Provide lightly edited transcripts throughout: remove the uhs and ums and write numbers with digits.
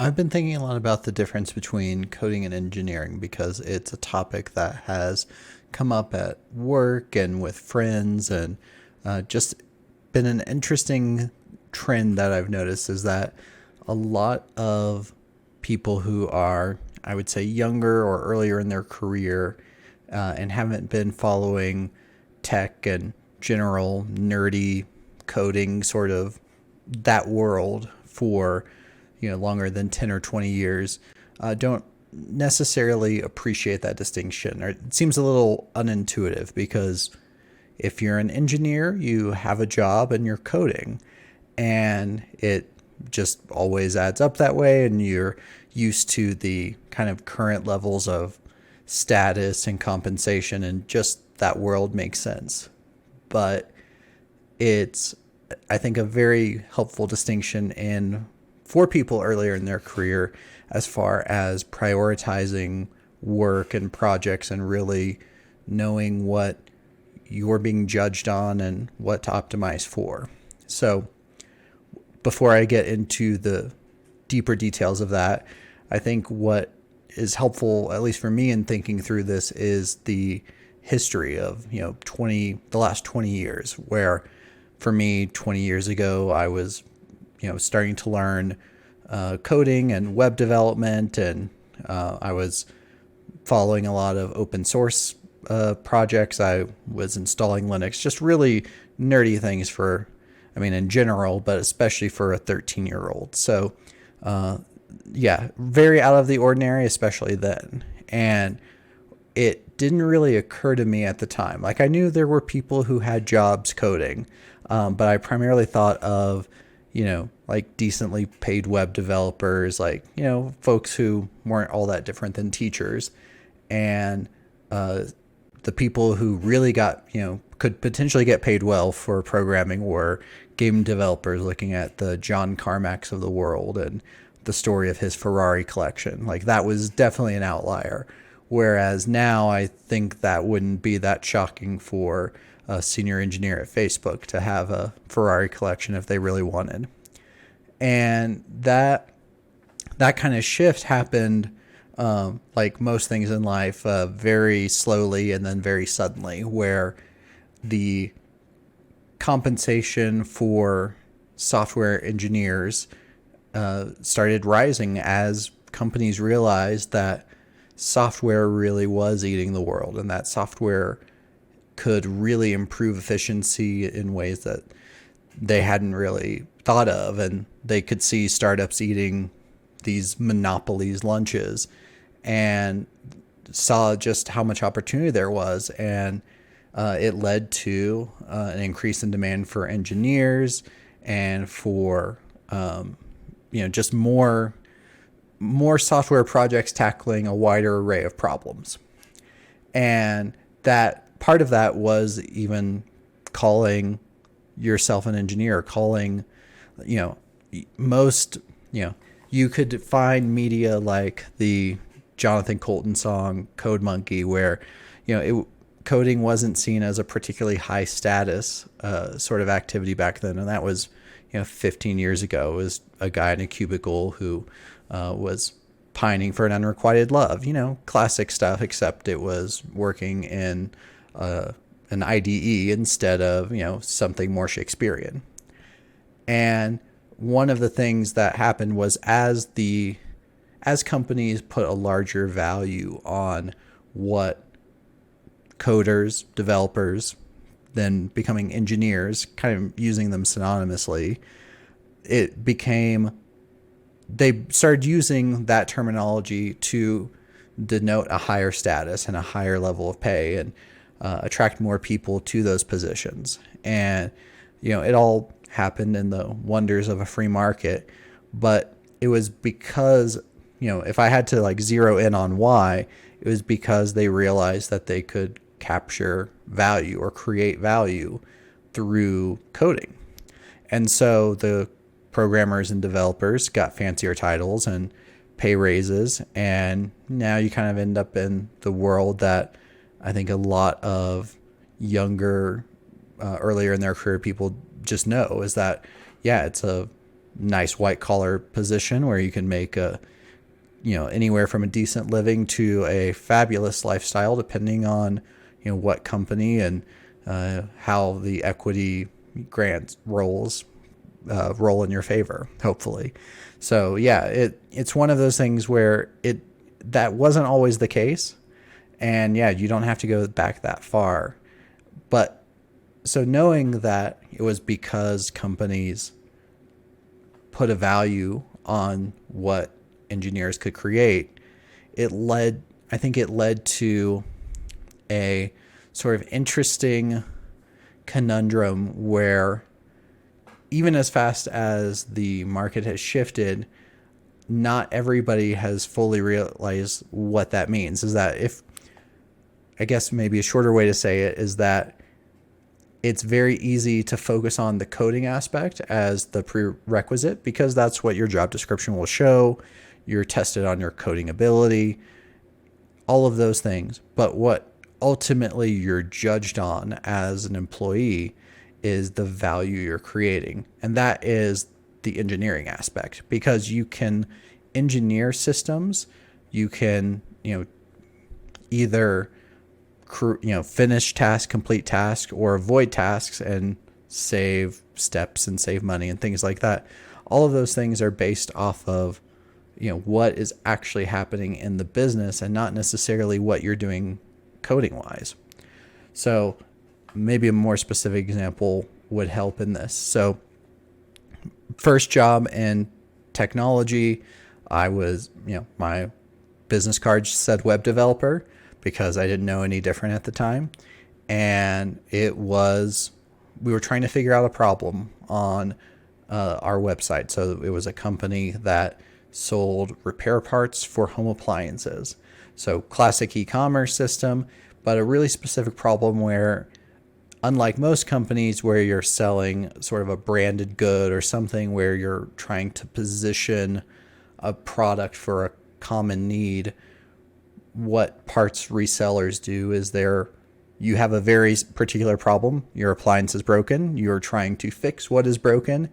I've been thinking a lot about the difference between coding and engineering because it's a topic that has come up at work and with friends, and just been an interesting trend that I've noticed is that a lot of people who are, I would say, younger or earlier in their career and haven't been following tech and general nerdy coding sort of that world for longer than 10 or 20 years don't necessarily appreciate that distinction, or it seems a little unintuitive because if you're an engineer, you have a job and you're coding, and it just always adds up that way, and you're used to the kind of current levels of status and compensation, and just that world makes sense. But it's, I think, a very helpful distinction in for people earlier in their career as far as prioritizing work and projects and really knowing what you're being judged on and what to optimize for. So before I get into the deeper details of that, I think what is helpful, at least for me in thinking through this, is the history of, 20, the last 20 years, where for me, 20 years ago, I was, starting to learn coding and web development, and I was following a lot of open source projects. I was installing Linux, just really nerdy things for, I mean, in general, but especially for a 13-year-old. So, yeah, very out of the ordinary, especially then. And it didn't really occur to me at the time. Like, I knew there were people who had jobs coding, but I primarily thought of, like decently paid web developers, like, folks who weren't all that different than teachers. And the people who really got, could potentially get paid well for programming were game developers, looking at the John Carmacks of the world and the story of his Ferrari collection. Like, that was definitely an outlier. Whereas now I think that wouldn't be that shocking for a senior engineer at Facebook to have a Ferrari collection if they really wanted. And that kind of shift happened, like most things in life, very slowly and then very suddenly, where the compensation for software engineers started rising as companies realized that software really was eating the world, and that software could really improve efficiency in ways that they hadn't really thought of. And they could see startups eating these monopolies lunches and saw just how much opportunity there was. And it led to an increase in demand for engineers and for, just more software projects tackling a wider array of problems. And that part of that was even calling yourself an engineer, calling, most, you could find media like the Jonathan Colton song Code Monkey, where, coding wasn't seen as a particularly high status sort of activity back then. And that was, 15 years ago. It was a guy in a cubicle who was pining for an unrequited love, classic stuff, except it was working in an IDE instead of, something more Shakespearean. And one of the things that happened was as companies put a larger value on what coders, developers, then becoming engineers, kind of using them synonymously, they started using that terminology to denote a higher status and a higher level of pay, and attract more people to those positions. And, it all happened in the wonders of a free market. But it was because, if I had to like zero in on why, it was because they realized that they could capture value or create value through coding. And so the programmers and developers got fancier titles and pay raises. And now you kind of end up in the world that I think a lot of younger, earlier in their career people just know, is that, yeah, it's a nice white collar position where you can make anywhere from a decent living to a fabulous lifestyle, depending on what company and how the equity grant roll in your favor, hopefully. So yeah, it's one of those things where that wasn't always the case, and yeah, you don't have to go back that far. But so knowing that it was because companies put a value on what engineers could create, I think it led to a sort of interesting conundrum where even as fast as the market has shifted, not everybody has fully realized what that means. Is that I guess maybe a shorter way to say it is that it's very easy to focus on the coding aspect as the prerequisite because that's what your job description will show. You're tested on your coding ability, all of those things. But what ultimately you're judged on as an employee is the value you're creating. And that is the engineering aspect, because you can engineer systems. You can, either finish task, complete task, or avoid tasks and save steps and save money and things like that. All of those things are based off of what is actually happening in the business and not necessarily what you're doing coding wise. So maybe a more specific example would help in this. So first job in technology, I was, my business card said web developer because I didn't know any different at the time. And we were trying to figure out a problem on our website. So it was a company that sold repair parts for home appliances. So classic e-commerce system, but a really specific problem where, unlike most companies where you're selling sort of a branded good or something where you're trying to position a product for a common need, what parts resellers do is you have a very particular problem. Your appliance is broken. You're trying to fix what is broken.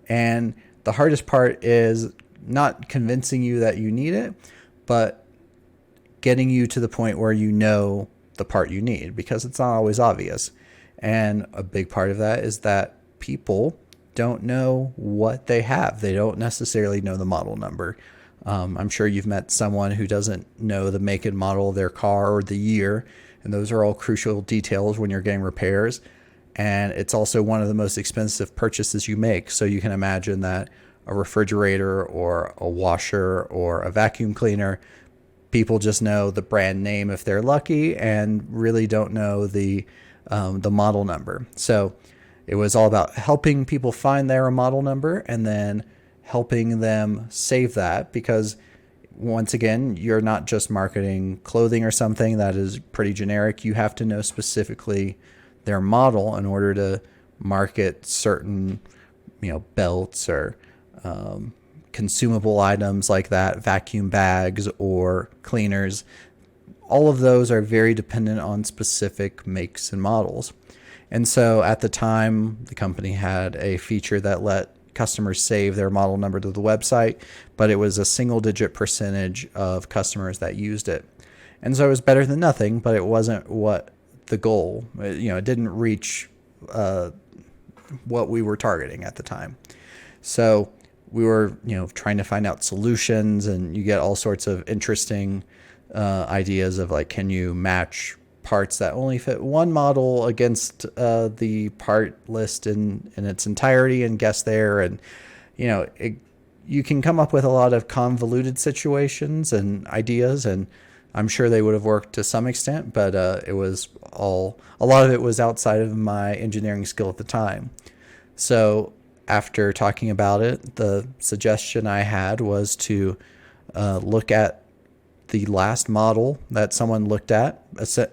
And the hardest part is not convincing you that you need it, but getting you to the point where you know the part you need, because it's not always obvious. And a big part of that is that people don't know what they have. They don't necessarily know the model number. I'm sure you've met someone who doesn't know the make and model of their car or the year, and those are all crucial details when you're getting repairs. And it's also one of the most expensive purchases you make. So you can imagine that a refrigerator or a washer or a vacuum cleaner, people just know the brand name if they're lucky and really don't know the model number. So it was all about helping people find their model number and then helping them save that, because once again, you're not just marketing clothing or something that is pretty generic. You have to know specifically their model in order to market certain, belts or consumable items like that, vacuum bags or cleaners. All of those are very dependent on specific makes and models. And so at the time, the company had a feature that let customers save their model number to the website, but it was a single-digit percentage of customers that used it. And so it was better than nothing, but it wasn't what the goal. It didn't reach what we were targeting at the time. So we were, trying to find out solutions, and you get all sorts of interesting ideas of like, can you match parts that only fit one model against the part list in its entirety and guess there. And, you can come up with a lot of convoluted situations and ideas, and I'm sure they would have worked to some extent, but a lot of it was outside of my engineering skill at the time. So after talking about it, the suggestion I had was to look at the last model that someone looked at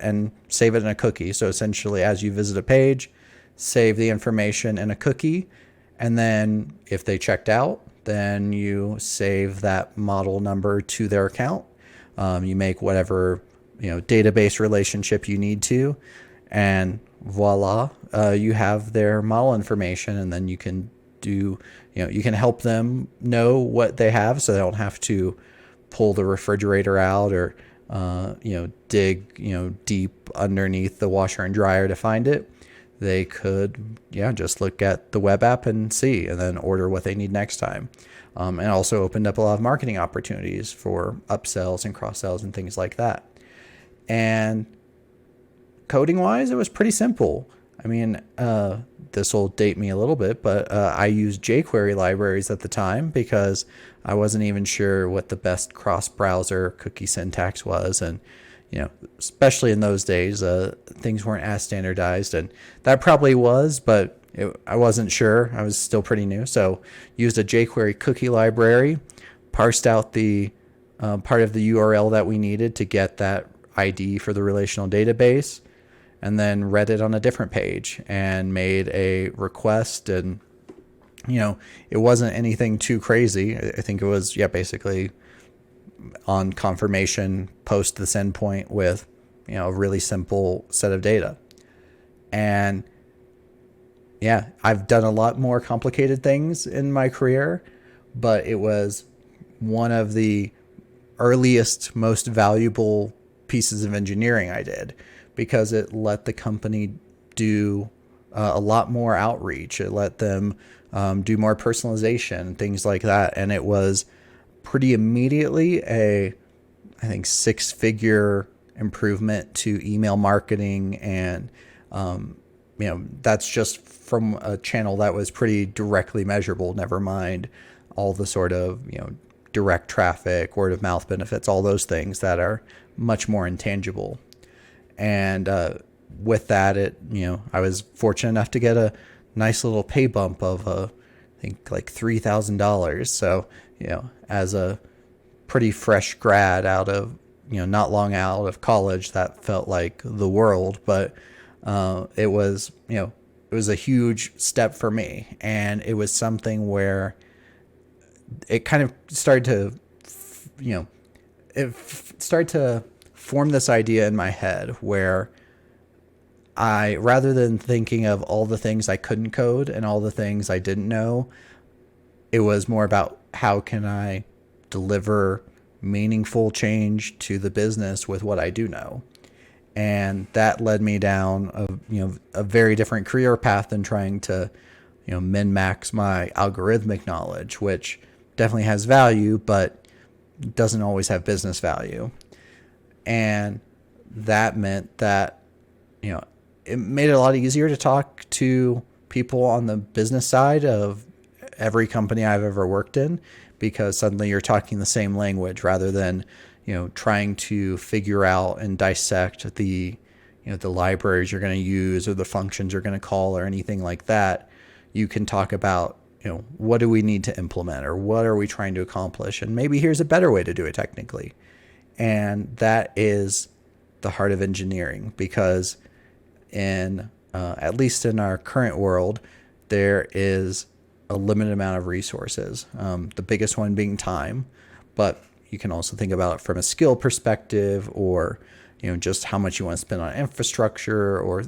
and save it in a cookie. So essentially, as you visit a page, save the information in a cookie. And then if they checked out, then you save that model number to their account. You make whatever, database relationship you need to, and voila, you have their model information, and then you can you can help them know what they have so they don't have to pull the refrigerator out or, dig, deep underneath the washer and dryer to find it. They could, just look at the web app and see, and then order what they need next time. And also opened up a lot of marketing opportunities for upsells and cross sells and things like that. And coding wise, it was pretty simple. I mean, this will date me a little bit, but I used jQuery libraries at the time because I wasn't even sure what the best cross-browser cookie syntax was. And, especially in those days, things weren't as standardized. And that probably was, but I wasn't sure. I was still pretty new. So used a jQuery cookie library, parsed out the part of the URL that we needed to get that ID for the relational database, and then read it on a different page and made a request. And, it wasn't anything too crazy. I think it was, basically on confirmation, post this endpoint with, a really simple set of data. And I've done a lot more complicated things in my career, but it was one of the earliest, most valuable pieces of engineering I did, because it let the company do a lot more outreach. It let them do more personalization, things like that. And it was pretty immediately I think 6-figure improvement to email marketing. And, that's just from a channel that was pretty directly measurable, never mind all the sort of, direct traffic, word of mouth benefits, all those things that are much more intangible. And with that, I was fortunate enough to get a nice little pay bump of, I think like $3,000. So, as a pretty fresh grad out of, not long out of college, that felt like the world. But it was a huge step for me. And it was something where it kind of started to, started to form this idea in my head where rather than thinking of all the things I couldn't code and all the things I didn't know, it was more about how can I deliver meaningful change to the business with what I do know. And that led me down a very different career path than trying to, min-max my algorithmic knowledge, which definitely has value, but doesn't always have business value. And that meant that, it made it a lot easier to talk to people on the business side of every company I've ever worked in, because suddenly you're talking the same language rather than, trying to figure out and dissect the libraries you're going to use or the functions you're going to call or anything like that. You can talk about, what do we need to implement or what are we trying to accomplish? And maybe here's a better way to do it technically. And that is the heart of engineering, because at least in our current world, there is a limited amount of resources. The biggest one being time, but you can also think about it from a skill perspective, or, just how much you want to spend on infrastructure, or,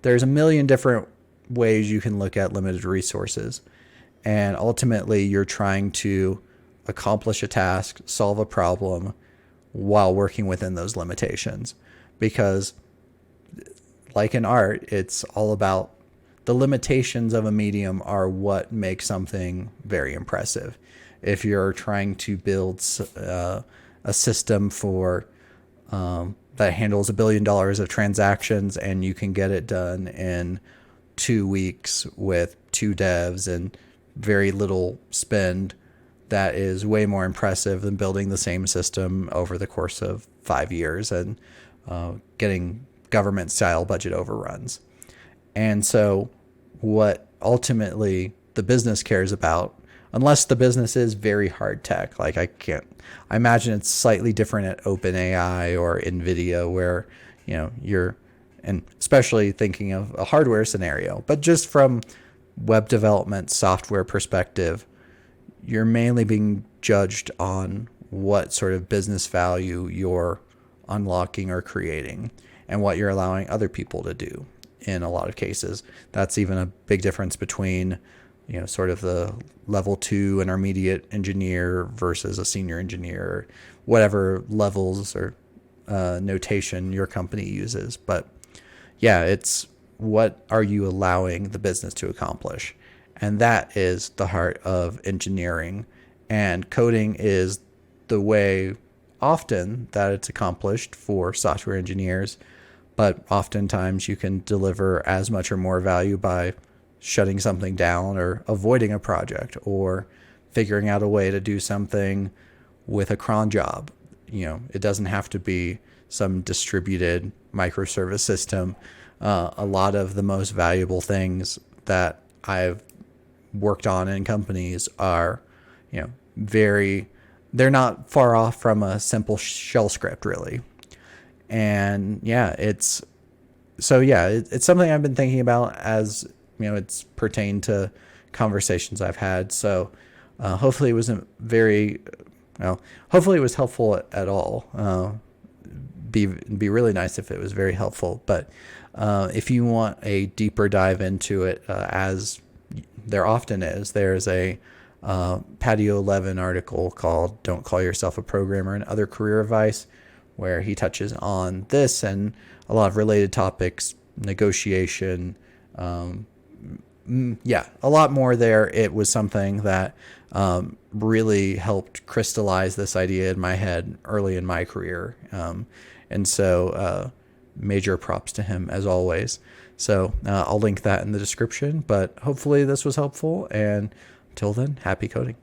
there's a million different ways you can look at limited resources. And ultimately you're trying to accomplish a task, solve a problem while working within those limitations. Because like in art, it's all about the limitations of a medium are what makes something very impressive. If you're trying to build a system for that handles $1 billion of transactions and you can get it done in 2 weeks with 2 devs and very little spend, that is way more impressive than building the same system over the course of 5 years and getting government style budget overruns. And so what ultimately the business cares about, unless the business is very hard tech, like I imagine it's slightly different at OpenAI or NVIDIA, where, you're, and especially thinking of a hardware scenario, but just from web development software perspective, you're mainly being judged on what sort of business value you're unlocking or creating and what you're allowing other people to do. In a lot of cases, that's even a big difference between, sort of the level 2 intermediate engineer versus a senior engineer, or whatever levels or notation your company uses. But yeah, it's what are you allowing the business to accomplish? And that is the heart of engineering. And coding is the way often that it's accomplished for software engineers. But oftentimes you can deliver as much or more value by shutting something down or avoiding a project or figuring out a way to do something with a cron job. It doesn't have to be some distributed microservice system. A lot of the most valuable things that I've worked on in companies are, they're not far off from a simple shell script, really. And yeah, it's something I've been thinking about as, it's pertained to conversations I've had. So hopefully it wasn't hopefully it was helpful at all. Be really nice if it was very helpful. But if you want a deeper dive into it, as there often is, there's a Patio Levin article called "Don't Call Yourself a Programmer and Other Career Advice," where he touches on this and a lot of related topics, negotiation. A lot more there. It was something that really helped crystallize this idea in my head early in my career. And so major props to him as always. So I'll link that in the description, but hopefully this was helpful. And until then, happy coding.